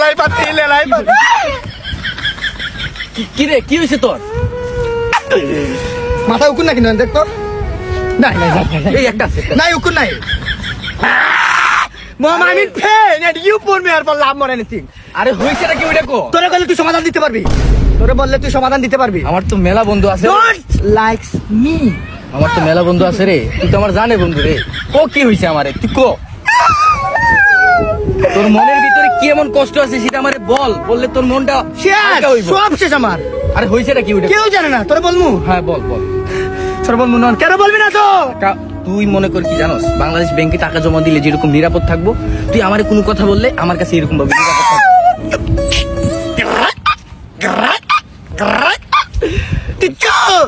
লেলাই পাতি লেলাই পাতি। কি রে কি হয়েছে তোর? মাথা উকুন নাকি না দেখতো? নাই নাই নাই এই একটা আছে। নাই উকুন নাই। মামা আমি ফেন এন্ড ইউ পুট মি আর ফর লাভ মোর এনিথিং। আরে হয়েছেটা কি ওইটা কো? তোরে বললে তুই সমাধান দিতে পারবি? তোরে বললে তুই সমাধান দিতে পারবি? আমার তো মেলা বন্ধু আছে। Don't likes me. আমার তো মেলা বন্ধু আছে রে, তুই তো আমার জানে বন্ধু রে। ও কি হয়েছে আমারে তুই কো। তোর মনের ভিতরে কি এমন কষ্ট আছে সেটা আমারে বল, বললে তোর মনটা শেষ হালকা হইব। সব শেষ আমার। আরে হয়েছেটা কি ওইটা? কেউ জানে না, তোরে বলমু? হ্যাঁ বল বল। তোরে বলমু না, কেন বলবি না তো? তুই মনে কর কি জানোস, বাংলাদেশ ব্যাংকে টাকা জমা দিলে যেরকম নিরাপদ থাকবো, তুই আমারে কোনো কথা বললে আমার কাছে এরকম ভাবে নিরাপদ থাকবে। তুই চুপ!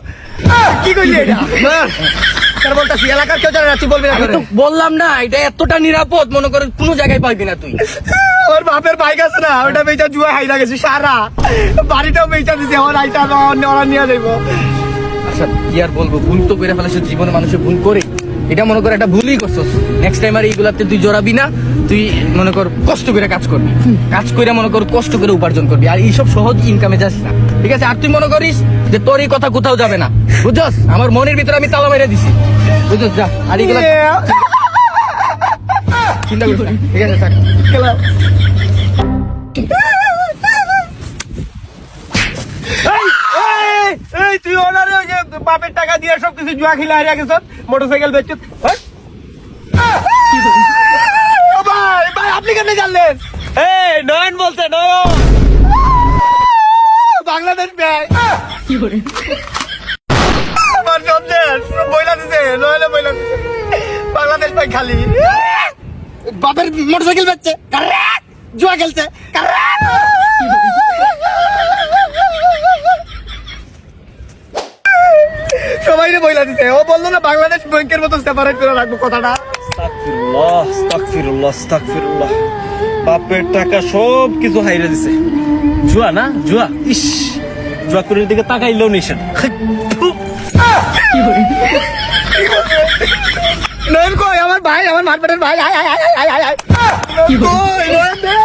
কি কইলি এটা? তোর বলতাছি এলাকার কেউ জানে না, তুই বলবি না আমি করে। তো বললাম না এটা এতটা নিরাপদ, মনে কর কোনো জায়গায় পাইবি না তুই। ওর বাপের বাইক আছে না, ওটা বেচা জুয়া হাইরা গেছে সারা বাড়িটাও বেচা দিছে। আমার আইটা ওরা নিয়ে যাইব। আচ্ছা কি আর বলবো, ভুল তো করে ফেলেছিস, জীবনে মানুষের ভুল করে। এটা মনে কর একটা ভুলই করছস। নেক্সট টাইম আর এইগুলাতে তুই জড়াবি না। তুই মনে কর কষ্ট করে কাজ করবি, কাজ করে মনে কর কষ্ট করে উপার্জন করবি, আর এইসব সহজ ইনকামে যাস না, ঠিক আছে? আর তুই মনে করিস যে তোর এই কথা কোথাও যাবে না, বুঝছস? আমার মনের ভিতরে আমি তালা মেরে দিছি, বুঝছস? যা আর এইগুলা চিন্তা করিস না, ঠিক আছে? থাক। এই তুই ওনারে ওই যে বাপের টাকা দিয়ে সবকিছু জুয়া খেলে হারিয়ে গেছ, মোটরসাইকেল বেচছ। ভাই ভাই আপনি কেন জানলেন? এই নয়ন বলছে, নয়ন বাংলাদেশ ব্যাংক। আমার সন্দেশ বইলা দিছে, নয়নে বইলা দিছে বাংলাদেশ ব্যাংক খালি। বাপের মোটরসাইকেল বেচছে, জুয়া খেলছে। সবাই বইলা দিতে। ও বললো না বাংলাদেশ ব্যাংকের মতো সেপারেট করে রাখবো কথাটা। আস্তাগফিরুল্লাহ, আস্তাগফিরুল্লাহ, আস্তাগফিরুল্লাহ। বাপের টাকা সব কিছু হাইরে দিছে। জুয়া না জুয়া, ইস জুয়া করে দিকে তাকাইলেও নিষেধ। নয়ন কই আমার ভাই, আমার মারপেটের ভাই। আয় আয় আয় আয় আয় আয়। কই নয়ন দে।